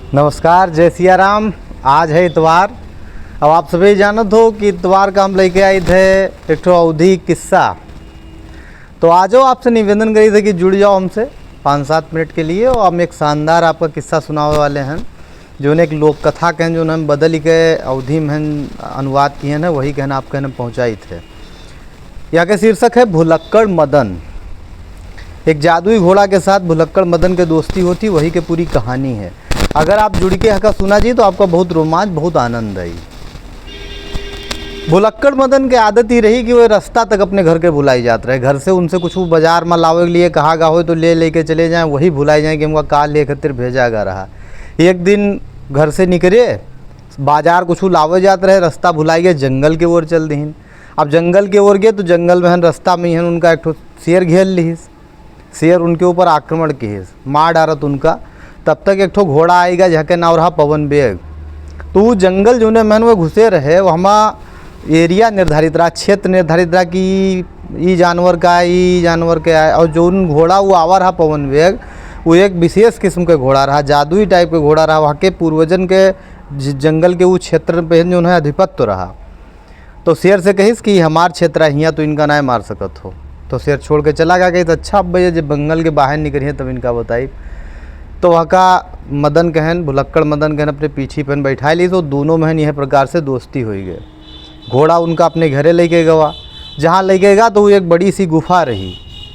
नमस्कार, जय सिया राम। आज है इतवार। अब आप सभी जानत हो कि इतवार का हम लेके आए थे एक ठो अवधी किस्सा। तो आज आपसे निवेदन करी थे कि जुड़ जाओ हमसे 5-7 मिनट के लिए, और हम एक शानदार आपका किस्सा सुनाने वाले हैं, जो एक लोक कथा कहन जो हम बदल के अवधि में अनुवाद किए हैं, वही कहना आप कहने पहुँचाई थे। यहाँ के शीर्षक है भुलक्कड़ मदन। एक जादुई घोड़ा के साथ भुलक्कड़ मदन के दोस्ती होती, वही के पूरी कहानी है। अगर आप जुड़ के हका सुना जी तो आपका बहुत रोमांच, बहुत आनंद आई। भुलक्कड़ मदन की आदत ही रही कि वो रास्ता तक अपने घर के भुलाई जाते रहे। घर से उनसे कुछ बाजार में लावे के लिए कहा गा हो तो ले लेके चले जाएं, वही भुलाई जाएं कि हमका का ले खातिर भेजा गा रहा। एक दिन घर से निकले, बाजार कुछ लावे जाते रहे, रास्ता भुलाई गए, जंगल के ओर चल दीन। अब जंगल के ओर गए तो जंगल में रास्ता में ही उनका एक शेर घेर लिहिस। शेर उनके ऊपर आक्रमण किहिस, मार डारत उनका। तब तक एक ठो घोड़ा आएगा जहाँ के नाव रहा पवन बेग। तो वो जंगल जो मैंने वो घुसे रहे, वो हमा एरिया निर्धारित रहा, क्षेत्र निर्धारित रहा कि ई जानवर का ई जानवर के आए। और जो घोड़ा वो आवा रहा पवन बेग, वो एक विशेष किस्म के घोड़ा रहा, जादुई टाइप के घोड़ा रहा। वहाँ के पूर्वजन के जंगल के वो क्षेत्र पे जो है अधिपत्य रहा। तो शेर से कहिस कि हमार क्षेत्र है, यहाँ तो इनका ना मार सकत हो। तो शेर छोड़ के चला गया। कही तो अच्छा अब भैया जब जंगल के बाहर निकली तब इनका बताई। तो वहाँ का मदन कहन, भुलक्कड़ मदन कहन अपने पीछे पर बैठा ली। तो दोनों में यह प्रकार से दोस्ती हो गए। घोड़ा उनका अपने घरे लेके गवा। जहाँ लेके गया तो वो एक बड़ी सी गुफा रही,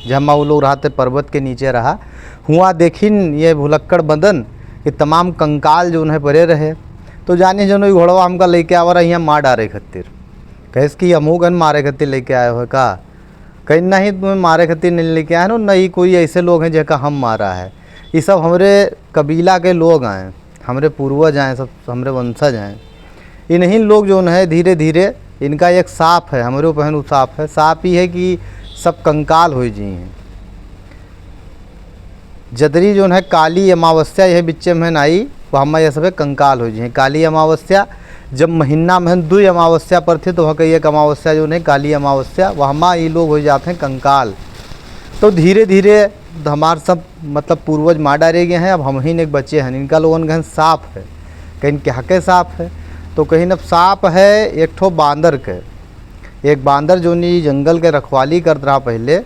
जहाँ वो लोग रहते पर्वत के नीचे रहा। हुआ देखिन ये भुलक्कड़ मदन ये तमाम कंकाल जो उन्हें पड़े रहे। तो जाने जो घोड़वा हमका लेके आवा रहा, यहाँ मार डारे खातिर। कहिस कि हमू गन मारे खातिर लेके आए हो का? कहीं नहीं, तुम्हें मारे खातिर नहीं लेके आए हो, नहीं कोई ऐसे लोग हैं जगह हम मारा है। ये सब हमारे कबीला के लोग आए, हमारे पूर्वज आए, सब हमारे वंशज हैं। इन्हीं लोग जो है धीरे धीरे इनका एक साप है, हमारे पहन वो साप है। साप ही है कि सब कंकाल हो जी हैं। जदरी जो है काली अमावस्या यह बिच्चे में आई, वह हम यह सब कंकाल हो जी हैं। काली अमावस्या जब महीना में 2 अमावस्या पर थे, तो वह कही एक अमावस्या जो है काली अमावस्या, वहाँ ये लोग हो जाते हैं कंकाल। तो धीरे धीरे हमारे सब मतलब पूर्वज मार डाले गए हैं। अब हम ही एक बच्चे हैं, इनका लोगन कहीं सांप है, कहीं क्या के सांप है, तो कहीं न सांप है एक ठो बांदर के। एक बांदर जो नहीं जंगल के रखवाली करता रहा, पहले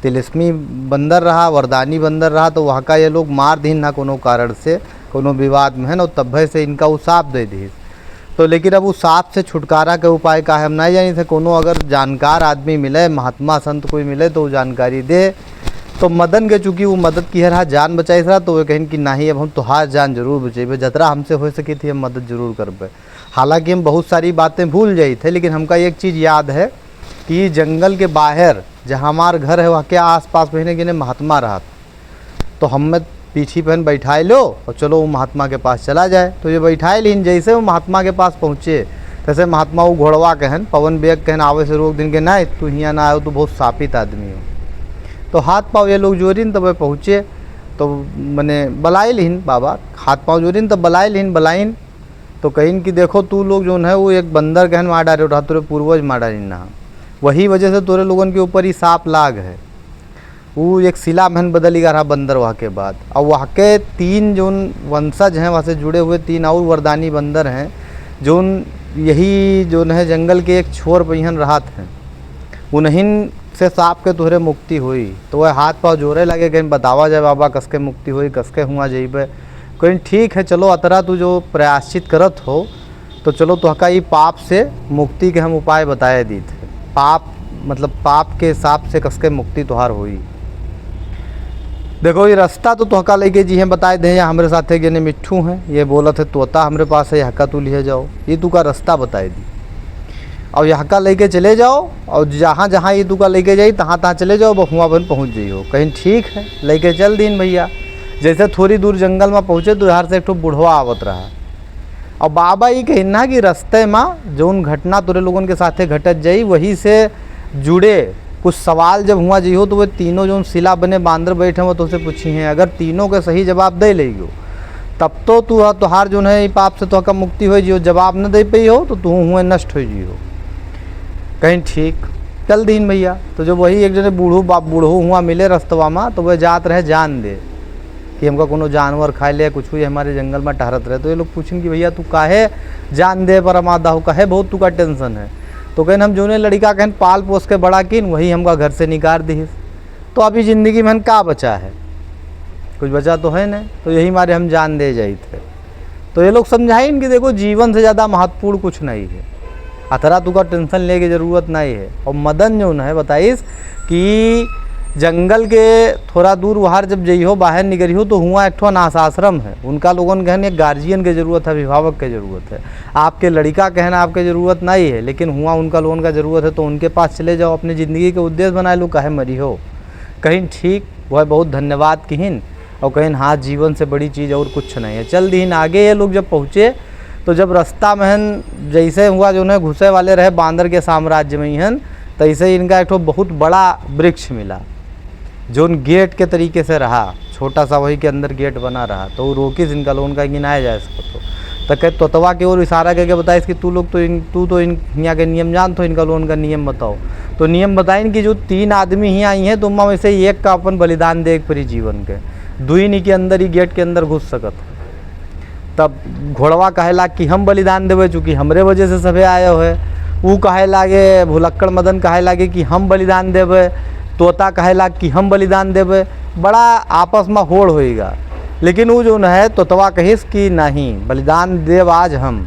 तिलिस्मी बंदर रहा, वरदानी बंदर रहा। तो वहाँ का ये लोग मार दीन ना कोनो कारण से, कोनो विवाद में है ना, तब से इनका वो सांप दे दी। तो लेकिन अब वो सांप से छुटकारा के उपाय का है हम नहीं जानी थे। कोनो अगर जानकार आदमी मिले, महात्मा संत कोई मिले तो वो जानकारी दे। तो मदन के चूँकि वो मदद की रहा, जान बचाई रहा, तो वे कहें कि नहीं अब हम तुहार जान जरूर बचेबे, जतरा हमसे हो सकी थी हम मदद जरूर करबे। हालांकि हम बहुत सारी बातें भूल जाई थे, लेकिन हमका एक चीज़ याद है कि जंगल के बाहर जहाँ हमार घर है वहाँ के आसपास महीने गिने महात्मा रहा। तो हम पीछे पहन बैठाए लो और चलो वो महात्मा के पास चला जाए। तो ये बैठाए लीन, जैसे वो महात्मा के पास पहुँचे तैसे महात्मा वो घोड़वा कहन, पवन बेग कहन आवे से रोक दिन के ना तू यहाँ ना आयो, तो बहुत सापित आदमी हो। तो हाथ पाँव ये लोग जोड़ीन तब पहुँचे। तो मैंने बलाई लीन बाबा, हाथ पाँव जोड़ीन तब बलाइन। तो कहीं कि देखो तू लोग जो है वो एक बंदर कहन मार डारे उठा, तोरे पूर्वज मार डारी ना, वही वजह से तोरे लोगन के ऊपर ही सांप लाग है। वो एक शिला महन बदली रहा बंदर वहाँ के बाद। और वहाँ के 3 जो वंशज हैं वहाँ से जुड़े हुए 3 और वरदानी बंदर हैं, जो यही जो है जंगल के एक छोर पर यहाँ राहत हैं। उन्हीं से सांप के तोहरे मुक्ति हुई। तो वह हाथ पाँव जोड़े लगे, कहीं बतावा जाए बाबा कसके मुक्ति हुई, कसके हुआ जेबे। कहीं ठीक है चलो अतरा तू जो प्रायश्चित करत हो, तो चलो तुहका ये पाप से मुक्ति के हम उपाय बताए दी थे। पाप मतलब पाप के हिसाब से कसके मुक्ति तुहार हुई। देखो ये रास्ता तो तुहका लेके जी हैं बताए दे, या हमारे साथ है मिट्ठू हैं, ये बोला थे तोता हमारे पास है, हक्का तू लिए जाओ, ये तू का रास्ता बताए दी। और यहाँ का लेके चले जाओ, और जहाँ जहाँ ये तू का लेके जाई तहाँ तहाँ चले जाओ, बहुआ बन पहुँच जाइयो। कहीं ठीक है लेके चल दीन भैया। जैसे थोड़ी दूर जंगल में पहुँचे तो यहाँ से एक ठो बुढ़वा आवत रहा। और बाबा ये कहना कि रास्ते में जौन घटना तोरे लोगन के साथे घटत जाई, वही से जुड़े कुछ सवाल जब हुआ जी हो, तो वे तीनों जो शिला बने बांदर बैठे वो तो से पूछी हैं। अगर तीनों के सही जवाब दे लेगी तब तो तू तुहार जो है पाप से तो का मुक्ति हो जियो। जवाब न दे पाई हो तो तू हुए नष्ट हो जियो। कहीं ठीक चल दीन भैया। तो जब वही एक जने बूढ़ू हुआ मिले रस्तवा में, तो वह जात रहे जान दे। कि हमका कोनो जानवर खा ले, कुछ हुई हमारे जंगल में टहरत रहे, तो ये लोग पूछें कि भैया तू काहे जान दे पर मादा हो, काहे बहुत तू का टेंशन है। तो कहन हम जोने लड़का कहन पाल पोस के बड़ा किन वही हमका घर से निकाल दी। तो अभी ज़िंदगी में का बचा है, कुछ बचा तो है नहीं, तो यही मारे हम जान दे जाए थे। तो ये लोग समझाइन कि देखो जीवन से ज़्यादा महत्वपूर्ण कुछ नहीं है, अतरा तू का टेंशन ले के ज़रूरत नहीं है। और मदन जो है बताइस कि जंगल के थोड़ा दूर बाहर जब जइहो बाहर निकलिहो तो हुआ एक ठो अनाथ आश्रम है, उनका लोगन कहन एक गार्जियन के ज़रूरत है, अभिभावक के ज़रूरत है। आपके लड़का कहना आपके ज़रूरत नहीं है, लेकिन हुआ उनका लोगन का ज़रूरत है, तो उनके पास चले जाओ, अपनी ज़िंदगी के उद्देश्य बनाए लो, काहे मरी हो। कहीं ठीक वह बहुत धन्यवाद कहिन, और कहीं हाँ जीवन से बड़ी चीज़ और कुछ नहीं है। चल दीन आगे। ये लोग जब पहुँचे तो जब रास्ता में जैसे हुआ जो है घुसे वाले रहे बांदर के साम्राज्य में ही, तैसे इनका एक ठो बहुत बड़ा वृक्ष मिला जो गेट के तरीके से रहा, छोटा सा वही के अंदर गेट बना रहा। तो वो रोकिस इनका लोगन का गिनाया जाए इसको। तो कह तोतवा की ओर इशारा करके बताइस कि तू लोग तो यहाँ के नियम जान, तो इनका लोगन का नियम बताओ। तो नियम बताइन कि जो 3 आदमी यहाँ आई हैं, तो उनमें में से एक का अपन बलिदान दे परी जीवन के, दुई के अंदर ही गेट के अंदर घुस सकत। तब घोड़वा कहे लाग कि हम बलिदान देवे, चूँकि हमरे वजह से सभे आए हो है। वो कहे लागे, भुलक्कड़ मदन कहे लागे कि हम बलिदान देवे, तोता कहे लाग कि हम बलिदान देवे। बड़ा आपस में होड़ होएगा, लेकिन वो जो है तोतवा कहिस कि नहीं बलिदान देव आज हम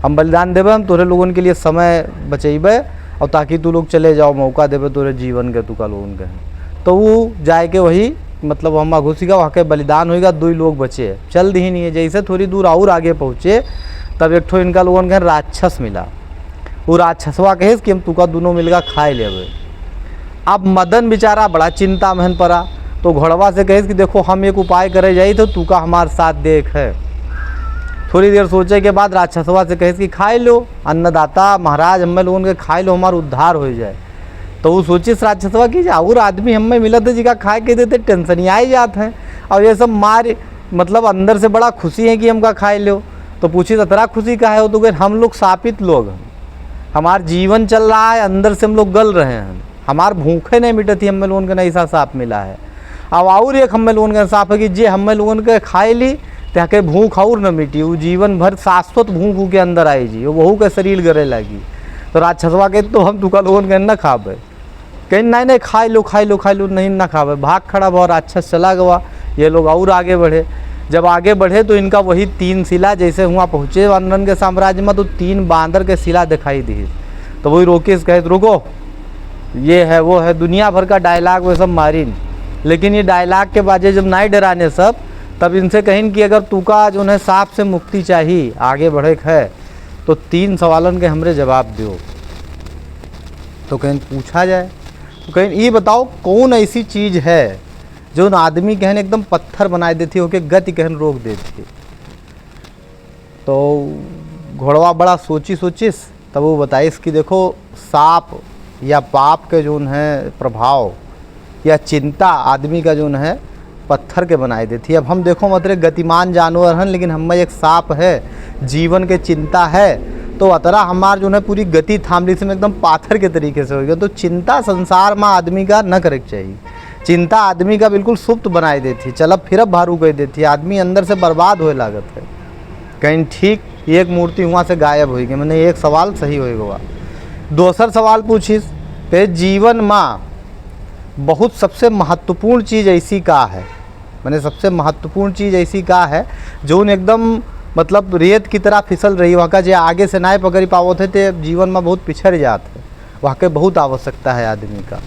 बलिदान देवे, हम तोरे लोगन के लिए समय बचेबे और ताकि तू लोग चले जाओ, मौका देवे तोरे जीवन के, तू का लोगन के। तो वो जाए के वही मतलब हम घुसीगा, वहाँ के बलिदान होएगा, 2 लोग बचे। चल दी नहीं है। जैसे थोड़ी दूर और आगे पहुँचे तब एक ठो इनका लोगन के राक्षस मिला। वो राक्षसवा कहिस कि हम तुका दोनों मिलकर खाए लेवे। अब मदन बेचारा बड़ा चिंता में पड़ा, तो घोड़वा से कहिस कि देखो हम एक उपाय करे जाई, तो तू का हमारे साथ देख है। थोड़ी देर सोचे के बाद राक्षसवा से कहिस कि खाए लो अन्नदाता महाराज, हमें लोगों के खाए लो, हमारा उद्धार हो जाए। तो वो सोचिस राक्षसवा की और आदमी हमें मिलत है जिका खाए के देते टेंशन ही आ जाते हैं, और ये सब मार मतलब अंदर से बड़ा खुशी है कि हमका खाए लो। तो पूछी ततरा खुशी का है हो, तो हम लोग शापित लोग हैं, हमारा जीवन चल रहा है, अंदर से हम लोग गल रहे हैं, हमार भूखे नहीं मिटती, हमें लोगों के ऐसा साप मिला है। अब और एक हमें लोगों का साप है कि जे हमें लोगों के खाए ली ताकि भूख और न मिटी, वो जीवन भर शाश्वत भूख के अंदर आई जी, वो वहू के शरीर गरे लगी। तो राक्षसवा के तो हम तुका लोगों के न खावे, कहीं नहीं खाए लो नहीं ना खावे। भाग खड़ा बहुत राक्षस चला गया। ये लोग और आगे बढ़े। जब आगे बढ़े तो इनका वही 3 शिला, जैसे वहाँ पहुँचे वानरन के साम्राज्य में, तो 3 बांदर के शिला दिखाई दी। तो वही रोके कहे रुको, ये है वो है, दुनिया भर का डायलॉग वो सब मारिन। लेकिन ये डायलॉग के बाजे जब नहीं डराने सब, तब इनसे कहिन कि अगर तुका जो है सांप से मुक्ति चाहिए, आगे बढ़े है, तो 3 सवालन के हमरे जवाब दो। तो कहीं पूछा जाए, तो कहीं ये बताओ कौन ऐसी चीज़ है जो आदमी कहन एकदम पत्थर बनाए देती हो के गति कहन रोक देती। तो घोड़वा बड़ा सोचिस तब वो बताइस कि देखो सांप या पाप के जो है प्रभाव या चिंता आदमी का जो है पत्थर के बनाए देती है। अब हम देखो मतलब गतिमान जानवर हैं, लेकिन हमें एक सांप है, जीवन के चिंता है, तो अतरा हमार जो है पूरी गति थामली से एकदम पाथर के तरीके से हो गया। तो चिंता संसार में आदमी का न करे चाहिए। चिंता आदमी का बिल्कुल सुप्त बनाए देती, चलब फिरब भारू कह देती, आदमी अंदर से बर्बाद होए लागत है। कहीं ठीक एक मूर्ति वहाँ से गायब हो गई। मैंने एक सवाल सही होएगा। दूसर सवाल पूछिस पे जीवन में बहुत सबसे महत्वपूर्ण चीज़ ऐसी का है, मैंने सबसे महत्वपूर्ण चीज़ ऐसी का है जो एकदम मतलब रेत की तरह फिसल रही, वहाँ का जो आगे से ना पकड़ पाओ थे तो जीवन में बहुत पिछड़ जाते, वहाँ के बहुत आवश्यकता है आदमी का।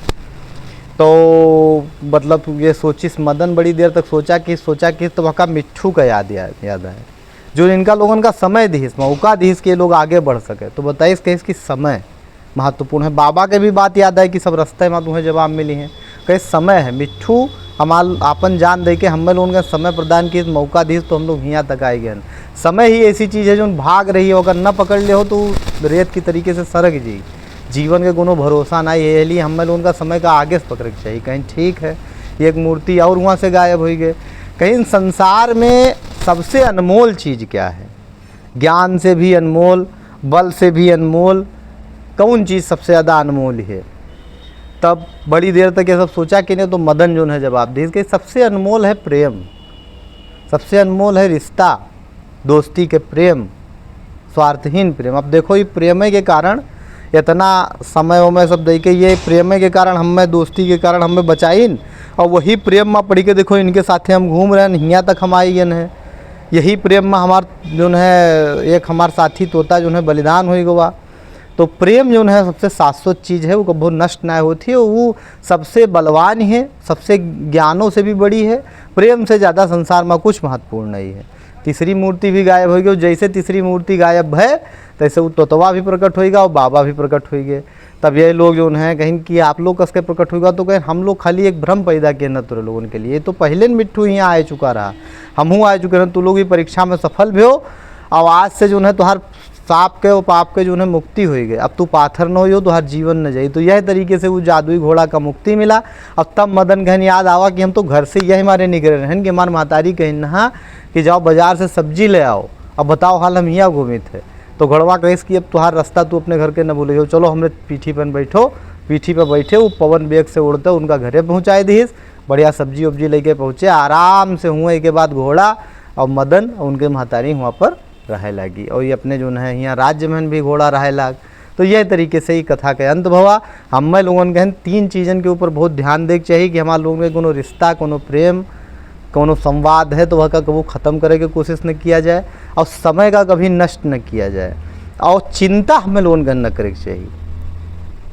तो मतलब ये सोचिस मदन बड़ी देर तक सोचा कि तो वहाँ का मिट्ठू का याद है जो इनका लोगों का समय दिस मौका दिस के लोग आगे बढ़ सके। तो बताइए इसकी समय महत्वपूर्ण है। बाबा के भी बात याद है कि सब रास्ते में तुम्हें जवाब मिली हैं, कहीं समय है। मिट्ठू हमार आपन जान दे के हमें लोगों का समय प्रदान किए, मौका दिस तो हम लोग यहाँ तक आए गए। समय ही ऐसी चीज़ है जो भाग रही है, अगर न पकड़ ले हो तो रेत की तरीके से सरक जी, जीवन के कोनो भरोसा नहीं है। इसलिए हमें लोगों का समय का आगे से पकड़ के चाहिए। कहीं ठीक है एक मूर्ति और वहाँ से गायब हो गए। कहीं संसार में सबसे अनमोल चीज़ क्या है, ज्ञान से भी अनमोल, बल से भी अनमोल, कौन चीज़ सबसे ज़्यादा अनमोल है। तब बड़ी देर तक ये सब सोचा कि नहीं, तो मदन जो है जवाब दी कि सबसे अनमोल है प्रेम। सबसे अनमोल है रिश्ता, दोस्ती के प्रेम, स्वार्थहीन प्रेम। अब देखो ये प्रेम के कारण इतना समय वमय सब दे के, ये प्रेम के कारण हमें, दोस्ती के कारण हमें बचाइन, और वही प्रेम में पढ़ी के देखो इनके साथे हम घूम रहे हैं, यहाँ तक हम आई गए हैं। यही प्रेम में हमार जो है एक हमार साथी तोता जो है बलिदान हो गवा। तो प्रेम जो है सबसे शाश्वत चीज़ है, वो कभी नष्ट ना होती है, वो सबसे बलवान है, सबसे ज्ञानों से भी बड़ी है। प्रेम से ज़्यादा संसार में कुछ महत्वपूर्ण नहीं है। तीसरी मूर्ति भी गायब हो गई, जैसे तीसरी मूर्ति गायब है तैसे वो तोतवा भी प्रकट होएगा और बाबा भी प्रकट होएंगे। तब ये लोग जो है कहीं कि आप लोग कसके प्रकट होगा, तो कहीं हम लोग खाली एक भ्रम पैदा किए न तो लोगों के लिए। तो पहले मिट्ठू यहाँ आ चुका रहा, हमहूँ आ चुके हैं, तो लोग भी परीक्षा में सफल भी हो, और आज से जो है तुहार साप के और पाप के जो है मुक्ति हो गई। अब तू पाथर न हो तो हर जीवन न जाई। तो यह तरीके से वो जादुई घोड़ा का मुक्ति मिला। अब तब मदन कहन याद आवा कि हम तो घर से यही हमारे निकले रहन कि हमारे मातारी कहीं नहा कि जाओ बाजार से सब्जी ले आओ, अब बताओ हाल हम यहाँ घूमे थे। तो घोड़वा कहिस कि अब तुहार रास्ता तू अपने घर के न भूलियो, चलो हमरे पीठी पर बैठो। पीठी पर बैठे वो पवन बेग से उड़ते उनका घरे पहुँचाए दीस, बढ़िया सब्जी उब्जी लेके पहुँचे आराम से हुए। के बाद घोड़ा और मदन और उनके महतारी वहाँ पर रहे लगी, और ये अपने जो है यहाँ राज्य में भी घोड़ा रहे लाग। तो यह तरीके से ही कथा के अंत भवा। हम लोगन के तीन चीज़न के ऊपर बहुत ध्यान देके चाहिए कि हमारे लोगों में कोनो रिश्ता, कोनो प्रेम, कोनो संवाद है तो वह का कभी ख़त्म करे की कोशिश न किया जाए, और समय का कभी नष्ट न किया जाए, और चिंता हमें लोगन का न करे के चाहिए,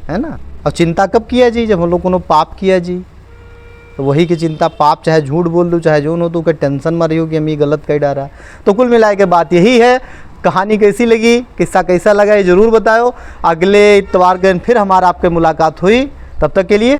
है ना। और चिंता कब किया जी, जब हम लोग कोनो पाप किया जी, तो वही की चिंता, पाप चाहे झूठ बोल दो चाहे जो हो, तो टेंशन में रही हो कि हम ये गलत कर डाला। तो कुल मिलाए के बात यही है। कहानी कैसी लगी, किस्सा कैसा लगा, ये ज़रूर बताओ। अगले इतवार के दिन फिर हमारा आपके मुलाकात हुई, तब तक के लिए